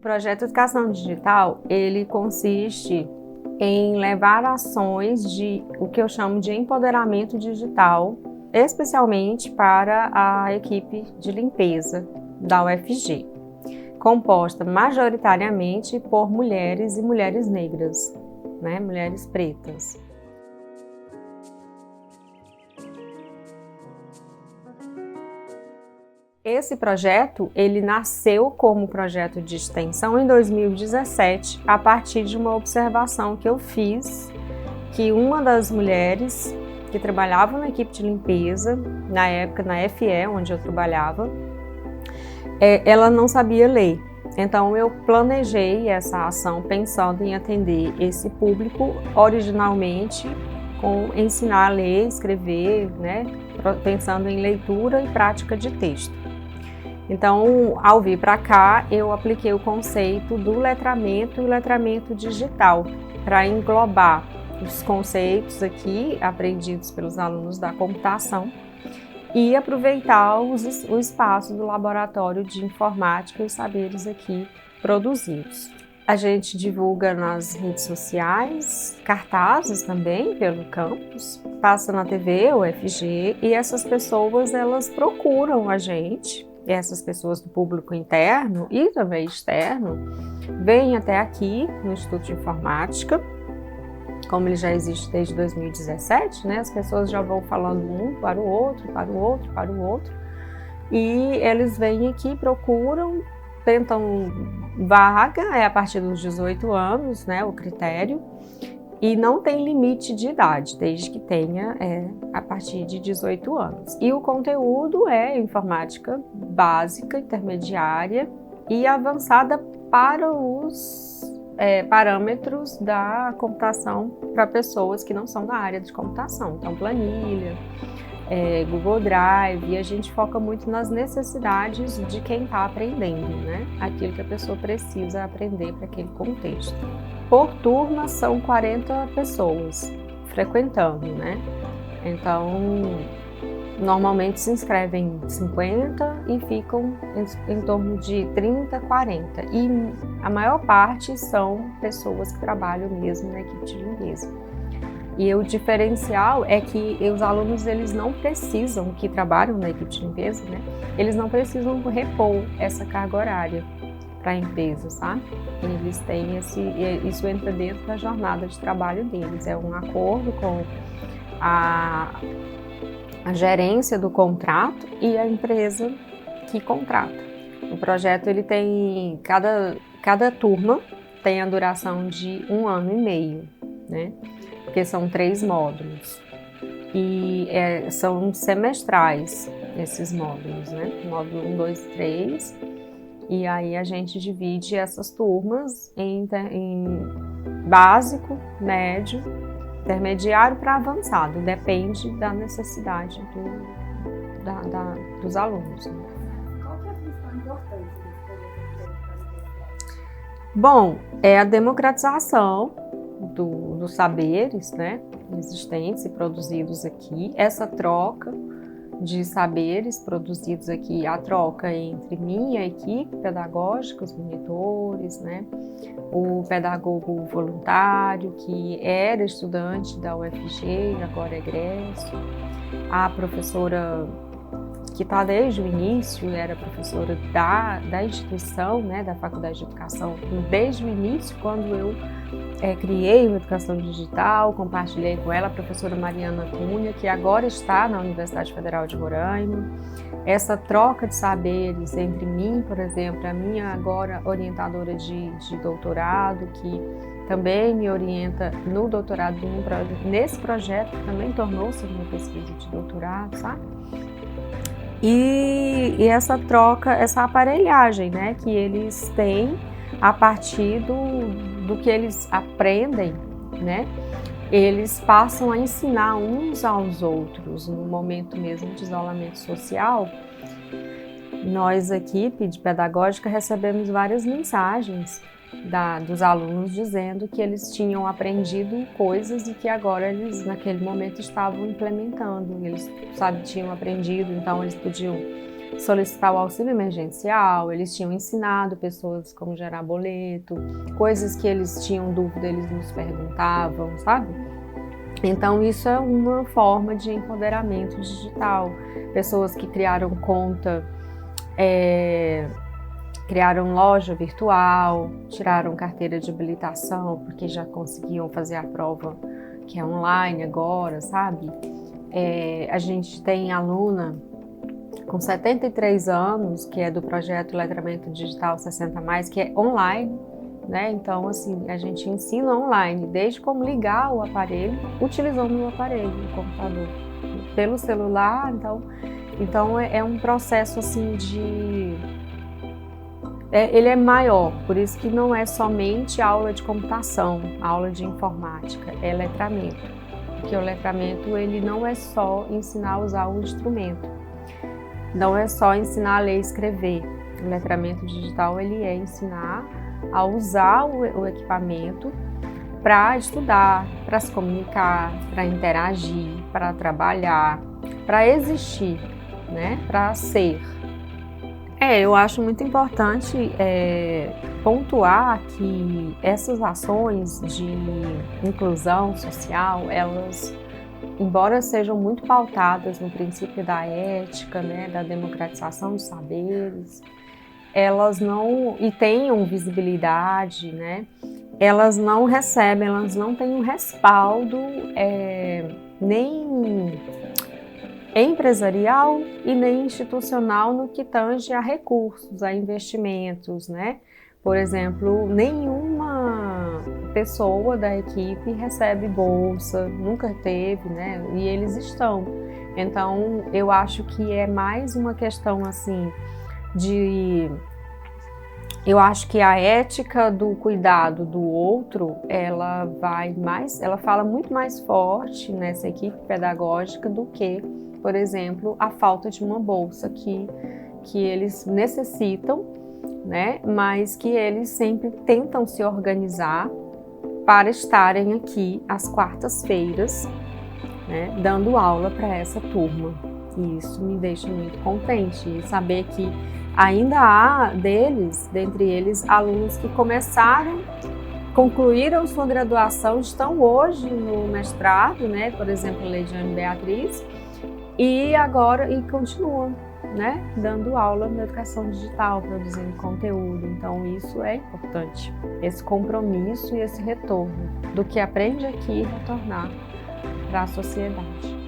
O projeto Educação Digital, ele consiste em levar ações de o que eu chamo de empoderamento digital, especialmente para a equipe de limpeza da UFG, composta majoritariamente por mulheres e mulheres negras, né, mulheres pretas. Esse projeto, ele nasceu como projeto de extensão em 2017, a partir de uma observação que eu fiz, que uma das mulheres que trabalhava na equipe de limpeza, na época na FE, onde eu trabalhava, ela não sabia ler. Então eu planejei essa ação pensando em atender esse público originalmente, com ensinar a ler, escrever, né, pensando em leitura e prática de texto. Então, ao vir para cá, eu apliquei o conceito do letramento e o letramento digital para englobar os conceitos aqui aprendidos pelos alunos da computação e aproveitar o espaço do laboratório de informática e os saberes aqui produzidos. A gente divulga nas redes sociais, cartazes também pelo campus, passa na TV, UFG, e essas pessoas elas procuram a gente. Essas pessoas do público interno e também externo vêm até aqui no Instituto de Informática, como ele já existe desde 2017, né? As pessoas já vão falando um para o outro, para o outro, para o outro, e eles vêm aqui, procuram, tentam vaga, é a partir dos 18 anos, né, o critério, e não tem limite de idade, desde que tenha a partir de 18 anos. E o conteúdo é informática básica, intermediária e avançada para os parâmetros da computação para pessoas que não são da área de computação. Então, planilha, Google Drive, e a gente foca muito nas necessidades de quem está aprendendo, né? Aquilo que a pessoa precisa aprender para aquele contexto. Por turma são 40 pessoas frequentando, né? Então, normalmente se inscrevem 50 e ficam em torno de 30, 40. E a maior parte são pessoas que trabalham mesmo na equipe de limpeza. E o diferencial é que os alunos, eles não precisam, que trabalham na equipe de limpeza, né? Eles não precisam repor essa carga horária para a empresa, sabe? Eles têm isso entra dentro da jornada de trabalho deles, é um acordo com a gerência do contrato e a empresa que contrata. O projeto, ele tem, cada turma tem a duração de 1 ano e meio, né? Porque são 3 módulos e são semestrais esses módulos, né? Módulo 1, 2 e 3. E aí a gente divide essas turmas em básico, médio, intermediário para avançado. Depende da necessidade dos alunos. Qual que é a principal importância desse projeto? Bom, é a democratização dos saberes, né, existentes e produzidos aqui. Essa troca de saberes produzidos aqui, a troca entre mim e a equipe pedagógica, os monitores, né? O pedagogo voluntário, que era estudante da UFG, agora é egresso, a professora que está desde o início, era professora da instituição, né, da Faculdade de Educação, desde o início, quando eu criei a Educação Digital, compartilhei com ela a professora Mariana Cunha, que agora está na Universidade Federal de Roraima. Essa troca de saberes entre mim, por exemplo, a minha agora orientadora de doutorado, que também me orienta no doutorado, nesse projeto, que também tornou-se uma pesquisa de doutorado, sabe? E essa troca, essa aparelhagem, né, que eles têm a partir do que eles aprendem, né, eles passam a ensinar uns aos outros. No momento mesmo de isolamento social, nós, equipe de pedagógica, recebemos várias mensagens dos alunos dizendo que eles tinham aprendido coisas e que agora eles, naquele momento, estavam implementando. Eles, tinham aprendido, então eles podiam solicitar o auxílio emergencial, eles tinham ensinado pessoas como gerar boleto, coisas que eles tinham dúvida, eles nos perguntavam, sabe? Então isso é uma forma de empoderamento digital. Pessoas que criaram conta, criaram loja virtual, tiraram carteira de habilitação, porque já conseguiam fazer a prova que é online agora, sabe? A gente tem aluna com 73 anos, que é do projeto Letramento Digital 60+, que é online, né? Então, assim, a gente ensina online, desde como ligar o aparelho, utilizando o aparelho, o computador, pelo celular. Então é um processo, assim, ele é maior, por isso que não é somente aula de computação, aula de informática, é letramento. Porque o letramento, ele não é só ensinar a usar o instrumento, não é só ensinar a ler e escrever. O letramento digital, ele é ensinar a usar o equipamento para estudar, para se comunicar, para interagir, para trabalhar, para existir, né? Para ser. Eu acho muito importante pontuar que essas ações de inclusão social, elas, embora sejam muito pautadas no princípio da ética, né, da democratização dos saberes, elas não, e tenham visibilidade, né, elas não recebem, elas não têm um respaldo nem empresarial e nem institucional no que tange a recursos, a investimentos, né? Por exemplo, nenhuma pessoa da equipe recebe bolsa, nunca teve, né? E eles estão. Então, eu acho que é mais uma questão, assim, eu acho que a ética do cuidado do outro, ela fala muito mais forte nessa equipe pedagógica do que, por exemplo, a falta de uma bolsa que eles necessitam, né? Mas que eles sempre tentam se organizar para estarem aqui às quartas-feiras, né, dando aula para essa turma. E isso me deixa muito contente, e saber que ainda há dentre eles, alunos que concluíram sua graduação, estão hoje no mestrado, né? Por exemplo, a Leidiane Beatriz, e continuam, né, dando aula na educação digital, produzindo conteúdo. Então isso é importante, esse compromisso e esse retorno do que aprende aqui retornar para a sociedade.